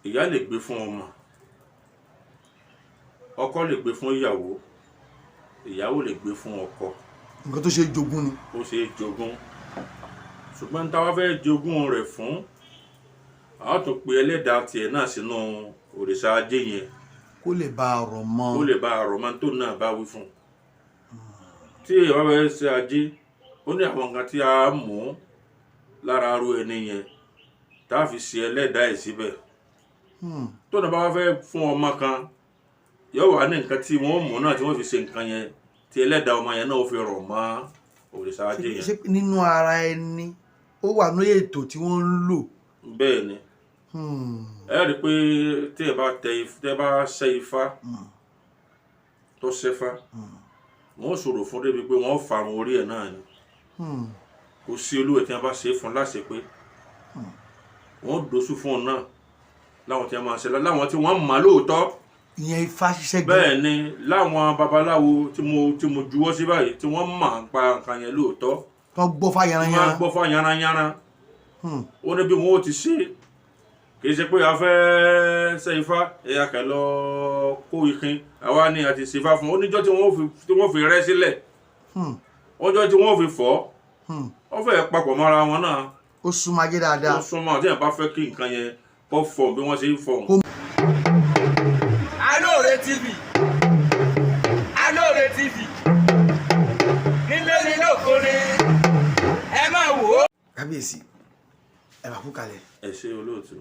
ìyá lè gbé fún ọmọ, ọkọ lè gbé fún ìyàwó, ìyàwó lè gbé fún ọkọ. nǹkan tó ṣe jogún ni. ó ṣe jogún, ṣùgbọ́n táwa fẹ́ jogún rẹ̀ fún a tó pe ẹlẹ́dàá tiẹ̀ náà sínú òrìṣà ajé yẹn kó lè bá a rọ̀ mọ́. kó lè bá a rọ̀ mọ́ tó náà bá wí fún. tí èèyàn bá fẹ́ ṣe ajé ó ní àwọn nǹkan tí a mú lára aró ẹni yẹn tá a fi ṣe ẹlẹ́dàá ẹ̀ síbẹ̀. tó náà bá wá fẹ́ fún ọmọ kan yóò wà ní nǹkan tí wọ́n mú náà tí wọ́n fi ṣe nǹkan yẹn tí ẹlẹ́dàá ọmọ yẹn náà ó fi rọ̀ mọ́ òrìṣà ajé yẹn. ṣé nínú ara ẹni ó wà ní ètò tí wọ́n ń lò. bẹ́ẹ̀ ni ẹ rí i pé tí ẹ bá ṣe ifá tó ṣẹfá wọ́n ṣòro fún débi pé wọ́n farun orí ẹ̀ náà ni kò sí olúwẹ̀ tí wọ́n bá ṣe fún láṣẹ pé wọ́n dosú fún un náà láwọn tí wọ́n máa ṣe láwọn tí wọ́n mọ̀ lóòótọ́. ìyẹn ifá ṣiṣẹ́ gbé. bẹ́ẹ̀ ni láwọn babaláwo tí mo juwọ́ sí báyìí tí wọ́n mọ̀ ń pa nǹkan yẹn lóòótọ́. wọ́n gbọ́ fá yanranyanran. wọ́n gbọ́ fá yanranyanran. ó ní bí wọ́n ó ti ṣe kì í ṣe pé a fẹ́ ṣe ifá ẹ̀yà kẹ́ lọ kó ikin àwa ni a ti ṣe ifá fún oníjọ́ tí wọ́n fi rẹ́ sílẹ̀ ọjọ́ tí wọ́n fi fọ́ wọ́n fẹ́ papọ̀ mọ́ra wọn náà. ó súnmọ́ ajé dáadáa. ó súnmọ́ tí yẹn bá fẹ́ kí nǹkan yẹn kó fọ̀ bí wọ́n ṣe ń fọ̀. Alóore TV Alóore TV nílé ní lókòrè ẹ máa wò ó. kábíyèsí ẹ bá kú kalẹ̀. ẹ ṣe olóòtú.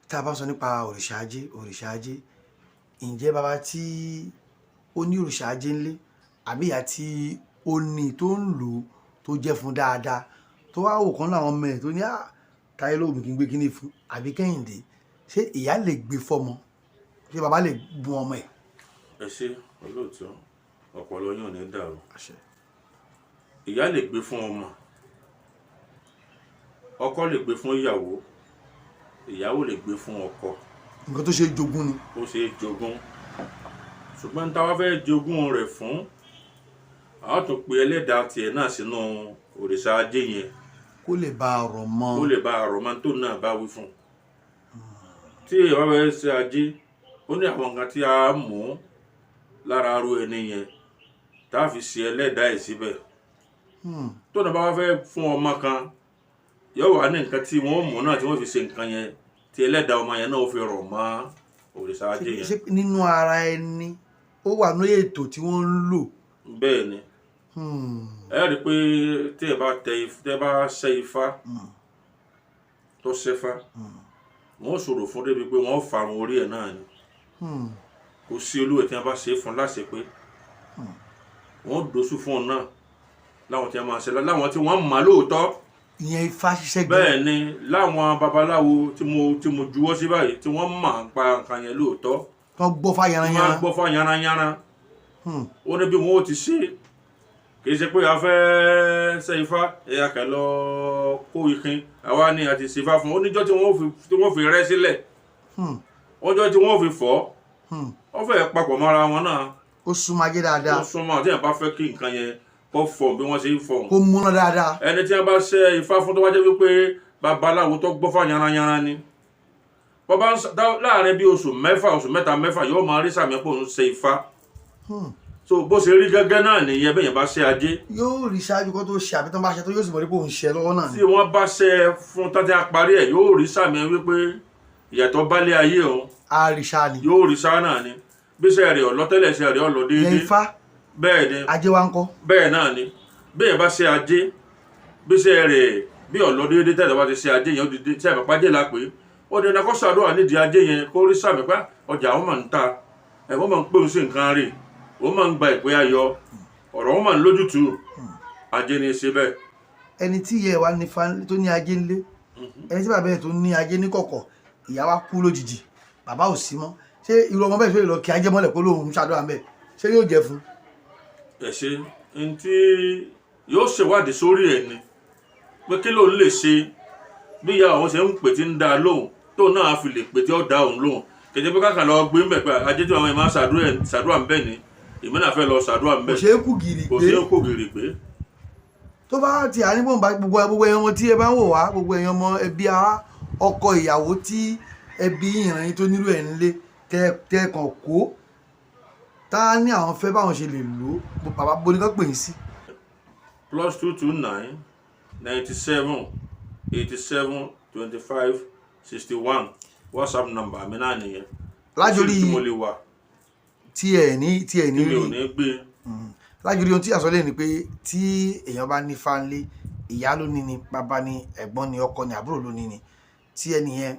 tá a bá sọ nípa òrìṣà ajé ǹjẹ́ bàbá tí ó ní òrìṣà ajé ńlé àbí ìyá tí ó ní tó ń lò tó jẹ́ fún dáadáa tó wá wò kán láwọn ọmọ ẹ̀ tó ní táyé lóògùn kí n gbé kíní fún àbí kẹ́hìndé ṣé ìyá lè gbé fọ́mọ ṣé bàbá lè bùn ọmọ ẹ̀. ẹ ṣe olóòtú ọpọlọ yóò ní dàrú. ìyá lè gbé fún ọmọ, ọkọ lè gbé fún ìyàwó, ìyàwó lè gbé fún ọkọ. nǹkan tó ṣe jogún ni. ó ṣe jogún, ṣùgbọ́n táwa fẹ́ jogún rẹ̀ fún a tó pe ẹlẹ́dàá tiẹ̀ náà sínú òrìṣà ajé yẹn kó lè bá a rọ̀ mọ́. kó lè bá a rọ̀ mọ́ tó náà bá wí fún. tí èèyàn bá fẹ́ ṣe ajé ó ní àwọn nǹkan tí a mú lára aró ẹni yẹn tá a fi ṣe ẹlẹ́dàá ẹ̀ síbẹ̀. tó náà bá wá fẹ́ fún ọmọ kan yóò wà ní nǹkan tí wọ́n mú náà tí wọ́n fi ṣe nǹkan yẹn tí ẹlẹ́dàá ọmọ yẹn náà ó fi rọ̀ mọ́ òrìṣà ajé yẹn. ṣé nínú ara ẹni ó wà ní ètò tí wọ́n ń lò. bẹ́ẹ̀ ni ẹ rí i pé tí ẹ bá ṣe ifá tó ṣẹfá wọ́n ṣòro fún débi pé wọ́n farun orí ẹ̀ náà ni kò sí olúwẹ̀ tí wọ́n bá ṣe fún láṣẹ pé wọ́n dosú fún un náà láwọn tí wọ́n máa ṣe láwọn tí wọ́n mọ̀ lóòótọ́. ìyẹn ifá ṣiṣẹ́ gbé. bẹ́ẹ̀ ni láwọn babaláwo tí mo juwọ́ sí báyìí tí wọ́n mọ̀ ń pa nǹkan yẹn lóòótọ́. wọ́n gbọ́ fá yanranyanran. wọ́n gbọ́ fá yanranyanran. ó ní bí wọ́n ó ti ṣe kì í ṣe pé a fẹ́ ṣe ifá ẹ̀yà kẹ́ lọ kó ikin àwa ni a ti ṣe ifá fún oníjọ́ tí wọ́n fi rẹ́ sílẹ̀ ọjọ́ tí wọ́n fi fọ́ wọ́n fẹ́ papọ̀ mọ́ra wọn náà. ó súnmọ́ ajé dáadáa. ó súnmọ́ tí yẹn bá fẹ́ kí nǹkan yẹn kó fọ̀ bí wọ́n ṣe ń fọ̀. kó múná dáadáa. ẹni tí wọ́n bá ṣe ifá fún tó wá jẹ́ wípé babaláwo tó gbọ́ fá yanranyanran ni bọ́bá láàrin bí oṣù mẹ́ta mẹ́fà yóò máa rí sàmì pò ń ṣe ifá. so bó ṣe rí gẹ́gẹ́ náà nìyẹn bẹ́ẹ̀ yẹn bá ṣe ajé. yóò rí ṣáájú kó tó ṣe àbí tó bá ṣe tó yóò sì mọ̀ rí pé òun ṣe lọ́wọ́ náà ni. tí wọ́n bá ṣe fún tọ́tí parí ẹ̀ yóò rí sàmì wípé ìyàtọ̀ bálé ayé òun. àrìṣà ni. yóò rí sá náà ni bí ṣe rẹ̀ ọ̀lọ́tẹ́lẹ̀ ṣe rẹ̀ ọ̀lọ́ déédéé. yẹn ifá. bẹ́ẹ̀ ni ajé wa ń kọ́. bẹ́ẹ̀ náà ni bẹ́ẹ̀ bá ṣe ajé bí ṣe rẹ̀ bí ọ̀lọ́ déédéé tẹ́lẹ̀ bá ti ṣe ajé yẹn ó di tí àmì pàjẹ́ la pé ó di ẹnìkan ṣàdúrà nídìí ajé yẹn kó rí sàmì pé ọjà wọn máa ń ta wọ́n máa ń pè ó sí nǹkan rè wọ́n máa ń gba ìpè ayọ̀ ọ̀rọ̀ wọn máa ń lójútùú ajé ni ṣe bẹ́ẹ̀. ẹni tí ìyá ẹ̀ wá ní fa tó ní ajé ńlé ẹni tí bàbá ẹ̀ tó ní ajé ní kọ̀kọ̀ ìyá wa kú lójijì bàbá ò sí mọ́ ṣé irú ọmọ bẹ́ẹ̀ tó lè lọ kí ajé mọ́lẹ̀ kó lóun ṣàdúrà mẹ́ ṣé yóò jẹ fún. ẹ ṣe n tí yóò ṣèwádìí sórí ẹ̀ ni pé kí ló ń lè ṣe bí ìyá àwọn ṣe ń pè tí ń dá a lóhùn tóun náà fi lè pè tí ó dá òun lóhùn kẹjẹ pé káàkiri lọ gbé ń bẹ̀ pé ajé tí àwọn ẹ̀ máa ṣàdúrà ń bẹ̀ ni èmi náà fẹ́ lọ ṣàdúrà ń bẹ̀. kò ṣeé kú gìrì pé kò ṣeé kú gìrì pé. tó bá ti àníbò ń bá gbogbo ẹ̀yàn wọn tí ẹ bá ń wò wá gbogbo ẹ̀yàn ọmọ ẹbí ará ọkọ ìyàwó tí ẹbí ìran yín tó nírú ẹ̀ nílé tẹ́ẹ̀kan kó tá ní àwọn fẹ́ báwọn ṣe lè lò ó bàbá boníkan pè yín sí. +229 97 87 25 61 WhatsApp number mi náà nìyẹn. lájorí tí mo lè wà tí ẹ ní mi ò ní gbé. lájorí ohun tí àsọlẹ̀ ni pé tí èèyàn bá ní fáńlé ìyá ló ní ni bàbá ni ẹ̀gbọ́n ni ọkọ ni àbúrò ló ní ni tí ẹni yẹn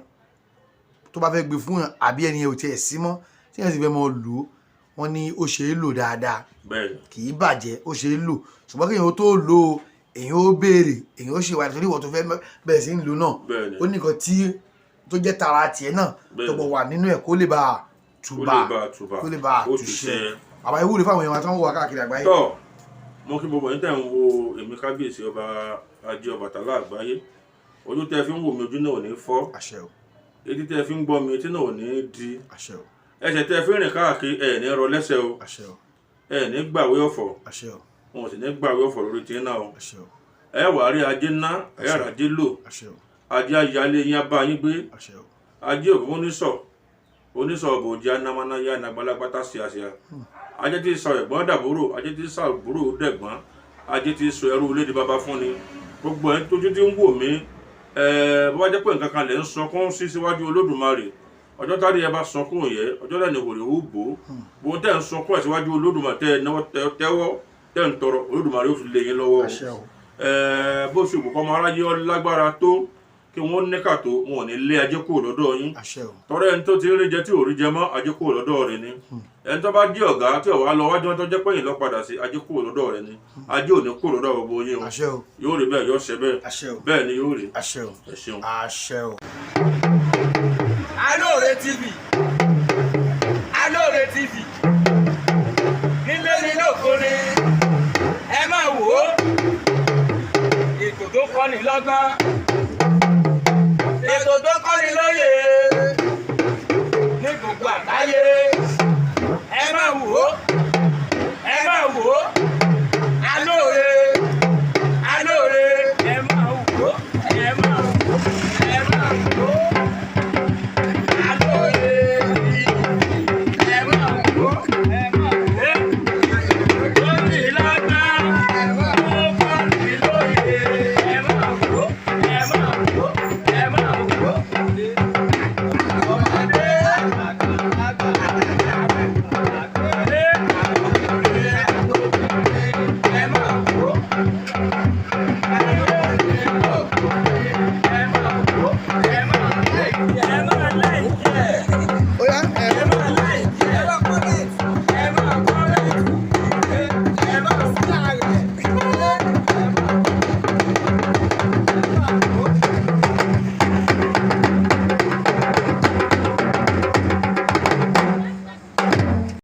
tó bá fẹ́ gbé fún yàn àbí ẹni yẹn ò tiẹ̀ sí mọ́ tí yẹn sì fẹ́ mọ́ lò ó wọ́n ní ó ṣe é lò dáadáa kì í bàjẹ́ ó ṣe é lò ṣùgbọ́n kí èèyàn ó tó lò ó èèyàn ó béèrè èèyàn ó ṣe ìwádìí torí ìwọ tó fẹ́ bẹ̀rẹ̀ sí ń lò náà ó ní nǹkan tí tó jẹ́ tara tiẹ̀ náà tó bọ̀ wà nínú ẹ̀ kó lè bá a túbà kó lè bá a túṣe àbá ìwúre fáwọn èèyàn tó ń wọ káàkiri àgbáyé. tọ́ mo kí gbogbo yín tẹ̀ ń wo èmi kábíyèsí ọba Ajé Ọbàtálá àgbáyé ojú tẹ́ fi ń wò mí ojú náà ò ní fọ́ etí tẹ́ fi ń gbọ́ mi etí náà ò ní di ẹsẹ̀ tẹ́ fi ń rìn káàkiri ẹ̀ ní rọ lẹ́sẹ̀ o ẹ̀ ní gbàwé ọ̀fọ̀ wọn ò sì ní gbàwé ọ̀fọ̀ lórí tí náà o ẹ wà rí ajé ná ẹ yàrá ajé lò ajé ayálé yín abá yín gbé ajé òkú onísọ̀ òbòjì anámánáyá anagbálágbátá ṣíaṣíà ajé tí sọ ẹ̀gbọ́n dàbúrò ajé tí sọ àbúrò dẹ̀gbọ́n ajé tí sọ ẹrú lédi bàbá fún ni gbogbo ẹ̀ tójú tí ń wò mí bó bá jẹ́ pé nǹkan kan lè ń sọkún sí síwájú Olódùmarè ọjọ́ tá ẹ bá sọkún yẹ ọjọ́ lẹ́nu wòlé ó bò ó bó tẹ́ ń sọkún ẹ̀ síwájú Olódùmarè tẹ́ ẹ náwó tẹ́wọ́ tẹ́ ń tọrọ Olódùmarè ó fi lé yín lọ́wọ́ bó ṣe òkùnkọ́ ọmọ aráyé lágbára tó kí wọ́n níkà tó wọn ò ní lé ajé kúrò lọ́dọ̀ yín tọrọ ẹni tó ti rí jẹ tí ò rí jẹ mọ́ ajé kúrò lọ́dọ̀ rẹ̀ ni ẹni tó bá jẹ́ ọ̀gá tí ọ̀wá lọ wájú tó jẹ́ pẹ́yìn lọ padà sí ajé kúrò lọ́dọ̀ rẹ̀ ni ajé ò ní kúrò lọ́dọ̀ gbogbo yín o yóò rí bẹ́ẹ̀ yóò ṣe bẹ́ẹ̀ bẹ́ẹ̀ ni yóò rí ẹ ṣeun. Alore TV Alore TV nílé ní lókòrè ẹ máa wò ó ètò tó kọ́ni lọ́gbọ́n.